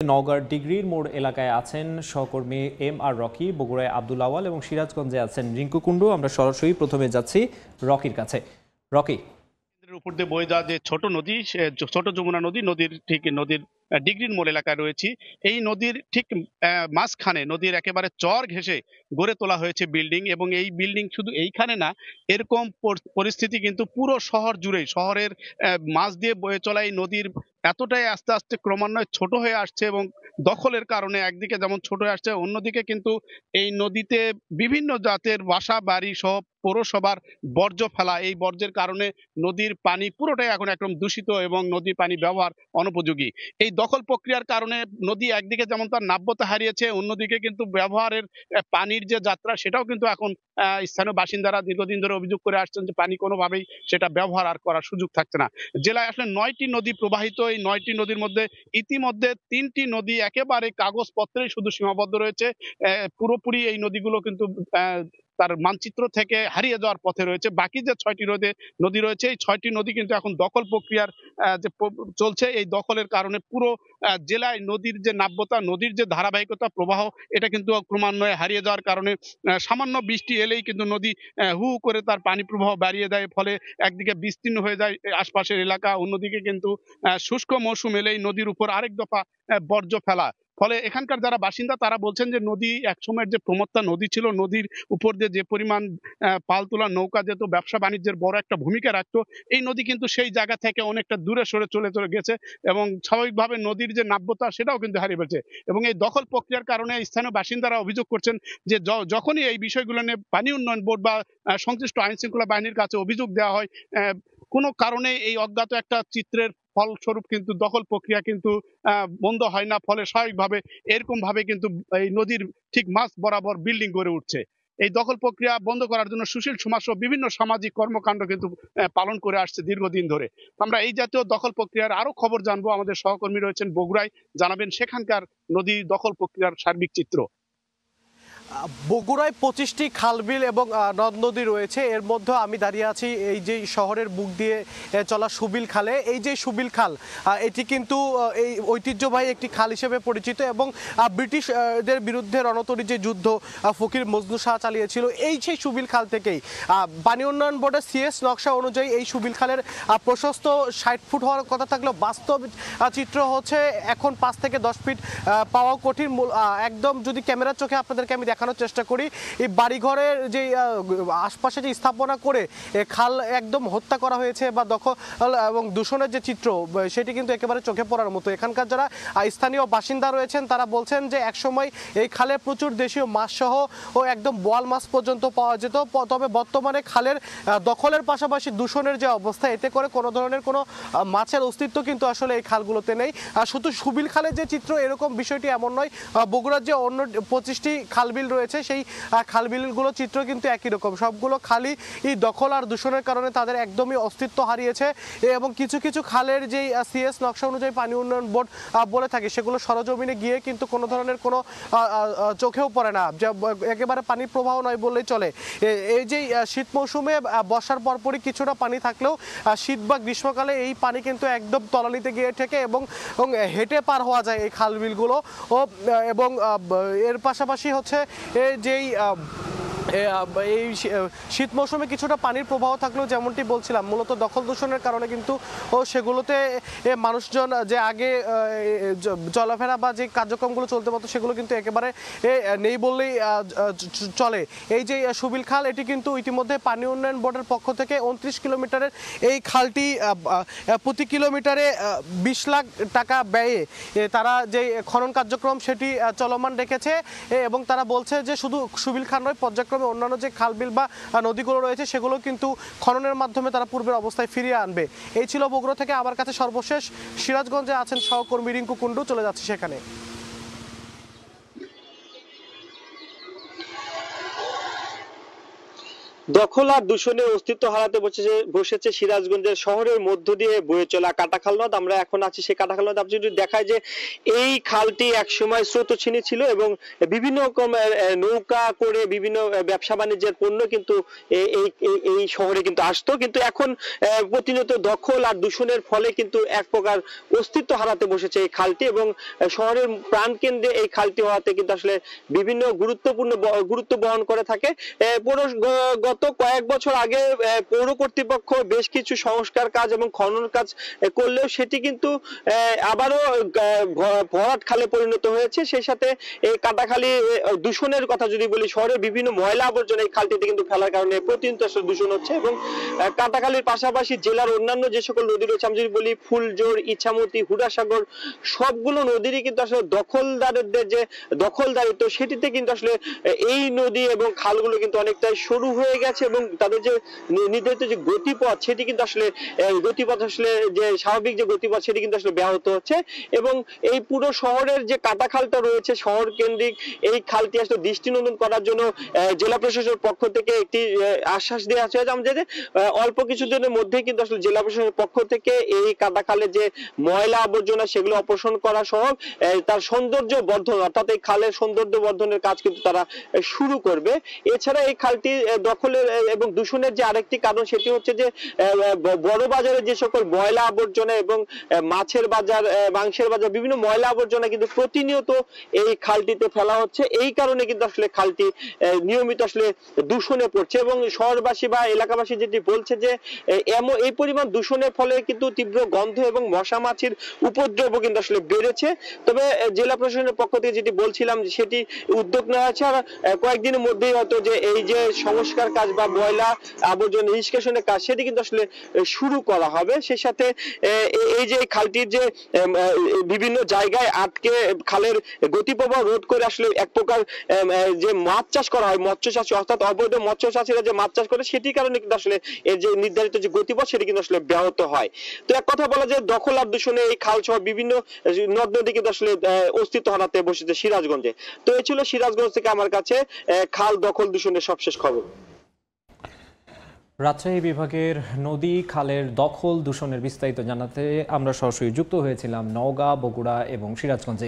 নওগাঁর ডিগ্রির মোড় এলাকায় আছেন সহকর্মী এম আর রকি, বগুড়ায় আব্দুল আওয়াল এবং সিরাজগঞ্জে আছেন রিঙ্কু কুণ্ডু। আমরা সরাসরি প্রথমে যাচ্ছি রকির কাছে। রকি, উপর দিয়ে বয়ে যাওয়া যে ছোট নদী, ছোট যমুনা নদী, নদীর ডিগ্রির মোড় এলাকায় রয়েছি। এই নদীর ঠিক মাঝখানে নদীর একেবারে চর ঘেঁষে গড়ে তোলা হয়েছে বিল্ডিং, এবং এই বিল্ডিং শুধু এইখানে না, এরকম পরিস্থিতি কিন্তু পুরো শহর জুড়েই। শহরের মাঝ দিয়ে বয়ে চলা এই নদীর এতটাই আস্তে আস্তে ক্রমান্বয়ে ছোট হয়ে আসছে, এবং দখলের কারণে একদিকে যেমন ছোট হয়ে আসছে, অন্যদিকে কিন্তু এই নদীতে বিভিন্ন জাতের বাসা বাড়ি সহ পৌরসভার বর্জ্য ফেলা, এই বর্জ্যের কারণে নদীর পানি পুরোটাই এখন একদম দূষিত এবং নদীর পানি ব্যবহার অনুপযোগী। এই দখল প্রক্রিয়ার কারণে নদী একদিকে যেমন তার নাব্যতা হারিয়েছে, অন্যদিকে কিন্তু ব্যবহারের পানির যে যাত্রা, সেটাও কিন্তু এখন স্থানীয় বাসিন্দারা দীর্ঘদিন ধরে অভিযোগ করে আসছেন যে পানি কোনোভাবেই সেটা ব্যবহার আর করার সুযোগ থাকছে না। জেলায় আসলে 9টি নদী প্রবাহিত। এই 9টি নদীর মধ্যে ইতিমধ্যে 3টি নদী একেবারে কাগজপত্রেই শুধু সীমাবদ্ধ রয়েছে। পুরোপুরি এই নদীগুলো কিন্তু তার মানচিত্র থেকে হারিয়ে যাওয়ার পথে রয়েছে। বাকি যে 6টি নদী রয়েছে, এই 6টি নদী কিন্তু এখন দখল প্রক্রিয়ার যে চলছে। এই দখলের কারণে পুরো জেলায় নদীর যে নাব্যতা, নদীর যে ধারাবাহিকতা প্রবাহ, এটা কিন্তু ক্রমান্বয়ে হারিয়ে যাওয়ার কারণে সামান্য বৃষ্টি এলেই কিন্তু নদী হু হু করে তার পানি প্রবাহ বাড়িয়ে দেয়। ফলে একদিকে বিস্তীর্ণ হয়ে যায় আশপাশের এলাকা, অন্যদিকে কিন্তু শুষ্ক মৌসুম এলেই নদীর উপর আরেক দফা বর্জ্য ফেলা। ফলে এখানকার যারা বাসিন্দা তারা বলছেন যে নদী একসময়ের যে প্রমত্তা নদী ছিল, নদীর উপর দিয়ে যে পরিমাণ পাল তোলা নৌকা যেত, ব্যবসা বাণিজ্যের বড় একটা ভূমিকা রাখতো, এই নদী কিন্তু সেই জায়গা থেকে অনেকটা দূরে সরে চলে গেছে, এবং স্বাভাবিকভাবে নদীর যে নাব্যতা সেটাও কিন্তু হারিয়ে ফেলছে। এবং এই দখল প্রক্রিয়ার কারণে স্থানীয় বাসিন্দারা অভিযোগ করছেন যে যখনই এই বিষয়গুলো নিয়ে পানি উন্নয়ন বোর্ড বা সংশ্লিষ্ট আইন শৃঙ্খলা বাহিনীর কাছে অভিযোগ দেওয়া হয়, কোনো কারণে এই অজ্ঞাত একটা চিত্রের ফলস্বরূপ কিন্তু দখল প্রক্রিয়া কিন্তু বন্ধ হয় না। ফলে স্বাভাবিকভাবে এরকম ভাবে কিন্তু এই নদীর ঠিক মাঝ বরাবর বিল্ডিং গড়ে উঠছে। এই দখল প্রক্রিয়া বন্ধ করার জন্য সুশীল সমাজ সহ বিভিন্ন সামাজিক কর্মকাণ্ড কিন্তু পালন করে আসছে দীর্ঘদিন ধরে। আমরা এই জাতীয় দখল প্রক্রিয়ার আরো খবর জানবো। আমাদের সহকর্মী রয়েছেন বগুড়ায়, জানাবেন সেখানকার নদী দখল প্রক্রিয়ার সার্বিক চিত্র। বগুড়ায় 25টি খালবিল এবং নদ নদী রয়েছে। এর মধ্যে আমি দাঁড়িয়ে আছি এই যে শহরের বুক দিয়ে চলা সুবিল খালে। এই যে সুবিল খাল, এটি কিন্তু এই ঐতিহ্যবাহী একটি খাল হিসেবে পরিচিত, এবং ব্রিটিশদের বিরুদ্ধে রণতরী যে যুদ্ধ ফকির মজনু শাহ চালিয়েছিল, এই সেই সুবিল খাল থেকেই পানি উন্নয়ন বোর্ডের সিএস নকশা অনুযায়ী এই সুবিল খালের প্রশস্ত 60 ফুট হওয়ার কথা থাকলেও বাস্তব চিত্র হচ্ছে এখন 5 থেকে 10 ফিট পাওয়া কঠিন। একদম যদি ক্যামেরার চোখে আপনাদেরকে আমি দেখানোর চেষ্টা করি, এই বাড়িঘরের যে আশপাশে যে স্থাপনা করে খাল একদম হত্যা করা হয়েছে বা দখল এবং দূষণের যে চিত্র, সেটি কিন্তু একেবারে চোখে পড়ার মতো। এখানকার যারা স্থানীয় বাসিন্দা রয়েছেন তারা বলছেন যে একসময় এই খালে প্রচুর দেশীয় মাছ সহ ও একদম বোয়াল মাছ পর্যন্ত পাওয়া যেত। তবে বর্তমানে খালের দখলের পাশাপাশি দূষণের যে অবস্থা, এতে করে কোনো ধরনের কোনো মাছের অস্তিত্ব কিন্তু আসলে এই খালগুলোতে নেই। শুধু সুবিল খালের যে চিত্র এরকম বিষয়টি এমন নয়, বগুড়ার যে অন্য 25টি খালবিল রয়েছে সেই খালবিলগুলো চিত্র কিন্তু একই রকম। সবগুলো খালি এই দখল আর দূষণের কারণে তাদের একদমই অস্তিত্ব হারিয়েছে, এবং কিছু কিছু খালের যে সিএস নকশা অনুযায়ী পানি উন্নয়ন বোর্ড বলে থাকে, সেগুলো সরজমিনে গিয়ে কিন্তু কোনো ধরনের কোনো চোখেও পড়ে না, যে একেবারে পানির প্রবাহ নয় বললেই চলে। এই যে শীত মৌসুমে বর্ষার পরপরই কিছুটা পানি থাকলেও শীত বা গ্রীষ্মকালে এই পানি কিন্তু একদম তলানিতে গিয়ে ঠেকে, এবং হেঁটে পার হওয়া যায় এই খালবিলগুলো। এবং এর পাশাপাশি হচ্ছে যেই এই শীত মৌসুমে কিছুটা পানির প্রবাহ থাকলেও যেমনটি বলছিলাম, মূলত দখল দূষণের কারণে কিন্তু সেগুলোতে মানুষজন যে আগে চলাফেরা বা যে কার্যক্রমগুলো চলতে পারতো সেগুলো কিন্তু একেবারে নেই বললেই চলে। এই যে সুবিল খাল, এটি কিন্তু ইতিমধ্যে পানি উন্নয়ন বোর্ডের পক্ষ থেকে 29 কিলোমিটারের এই খালটি প্রতি কিলোমিটারে 20 লাখ টাকা ব্যয়ে তারা যে খনন কার্যক্রম সেটি চলমান রেখেছে, এবং তারা বলছে যে শুধু সুবিল খাল নয়, পর্যায়ক্রমে অন্যান্য যে খালবিল বা নদীগুলো রয়েছে সেগুলো কিন্তু খননের মাধ্যমে তারা পূর্বের অবস্থায় ফিরিয়ে আনবে। এই ছিল বগুড়া থেকে আমার কাছে সর্বশেষ। সিরাজগঞ্জে আছেন সহকর্মী রিঙ্কু কুণ্ডু, চলে যাচ্ছে সেখানে। দখল আর দূষণের অস্তিত্ব হারাতে বসেছে সিরাজগঞ্জের শহরের মধ্য দিয়ে বয়ে চলা কাটাখাল নদ। আমরা এখন আছি সেই কাটাখাল নদ। আপনি যদি দেখায় যে এই খালটি একসময় স্রোতস্বিনী ছিল এবং বিভিন্ন রকম নৌকা করে বিভিন্ন ব্যবসা বাণিজ্যের পণ্য কিন্তু এই শহরে কিন্তু আসতো, কিন্তু এখন প্রতিনিয়ত দখল আর দূষণের ফলে কিন্তু এক প্রকার অস্তিত্ব হারাতে বসেছে এই খালটি এবং শহরের প্রাণকেন্দ্রে এই খালটি হওয়াতে কিন্তু আসলে বিভিন্ন গুরুত্ব বহন করে থাকে। গত কয়েক বছর আগে পৌর কর্তৃপক্ষ বেশ কিছু সংস্কার কাজ এবং খনন কাজ করলেও সেটি কিন্তু আবারও ভরাট খালে পরিণত হয়েছে। সেই সাথে এই কাটাখালী দূষণের কথা যদি বলি, শহরের বিভিন্ন ময়লা আবর্জনা এই খালটিতে কিন্তু ফেলার কারণে প্রতিনিয়ত আসলে দূষণ হচ্ছে এবং কাটাখালীর পাশাপাশি জেলার অন্যান্য যে সকল নদী রয়েছে, আমি যদি বলি ফুলজোর, ইছামতি, হুডাসাগর, সবগুলো নদীরই কিন্তু আসলে দখলদারদের যে দখলদারিত্ব সেটিতে কিন্তু আসলে এই নদী এবং খালগুলো কিন্তু অনেকটাই সরু হয়ে গেছে এবং তাদের যে নির্ধারিত যে গতিপথ সেটি কিন্তু আসলে যে স্বাভাবিক যে গতিপথ সেটি কিন্তু আসলে ব্যাহত হচ্ছে এবং এই পুরো শহরের যে কাটাখালটা রয়েছে শহর কেন্দ্রিক, এই খালটি আসলে দৃষ্টিনন্দন করার জন্য জেলা প্রশাসনের পক্ষ থেকে একটি আশ্বাস দেওয়া হয়েছে যে অল্প কিছুদিনের মধ্যেই কিন্তু আসলে জেলা প্রশাসনের পক্ষ থেকে এই কাটাখালে যে ময়লা আবর্জনা সেগুলো অপসারণ করা সহ তার সৌন্দর্য বর্ধন, অর্থাৎ এই খালের সৌন্দর্য বর্ধনের কাজ কিন্তু তারা শুরু করবে। এছাড়া এই খালটি দখলের এবং দূষণের যে আরেকটি কারণ সেটি হচ্ছে যে বড় বাজারে যে সকল ময়লা আবর্জনা এবং মাছের বাজার, মাংসের বাজার, বিভিন্ন ময়লা আবর্জনা কিন্তু প্রতিনিয়ত এই খালটিতে ফেলা হচ্ছে। এই কারণে কিন্তু আসলে খালটি নিয়মিত আসলে দূষণে পড়ছে এবং শহরবাসী বা এলাকাবাসী যেটি বলছে যে এই পরিমাণ দূষণের ফলে কিন্তু তীব্র গন্ধ এবং মশা মাছির উপদ্রব কিন্তু আসলে বেড়েছে। তবে জেলা প্রশাসনের পক্ষ থেকে যেটি বলছিলাম সেটি উদ্যোগ নেওয়া হয়েছে আর কয়েকদিনের মধ্যেই হয়তো যে এই যে সংস্কার কাজ বা ময়লা আবর্জনা নিষ্কাশনের কাজ সেটি কিন্তু আসলে শুরু করা হবে। সেই সাথে এই যে খালটির যে বিভিন্ন জায়গায় আটকে খালের গতিপ্রবাহ রোধ করে আসলে এক প্রকার যে মাছ চাষ করা হয়, মৎস্য চাষ, অর্থাৎ অবৈধ মৎস্য চাষীরা যে মাছ চাষ করে সেটির কারণে কিন্তু আসলে এর যে নির্ধারিত যে গতিপথ সেটি কিন্তু আসলে ব্যাহত হয়। তো এক কথা বলা যায় দখল আর দূষণে এই খাল সহ বিভিন্ন নদ নদী কিন্তু আসলে অস্তিত্ব হারাতে বসেছে সিরাজগঞ্জে। তো এই ছিল সিরাজগঞ্জ থেকে আমার কাছে খাল দখল দূষণের সবশেষ খবর। রাজশাহী বিভাগের নদী খালের দখল দূষণের বিস্তারিত জানাতে আমরা সরাসরি যুক্ত হয়েছিলাম নওগাঁ, বগুড়া এবং সিরাজগঞ্জে।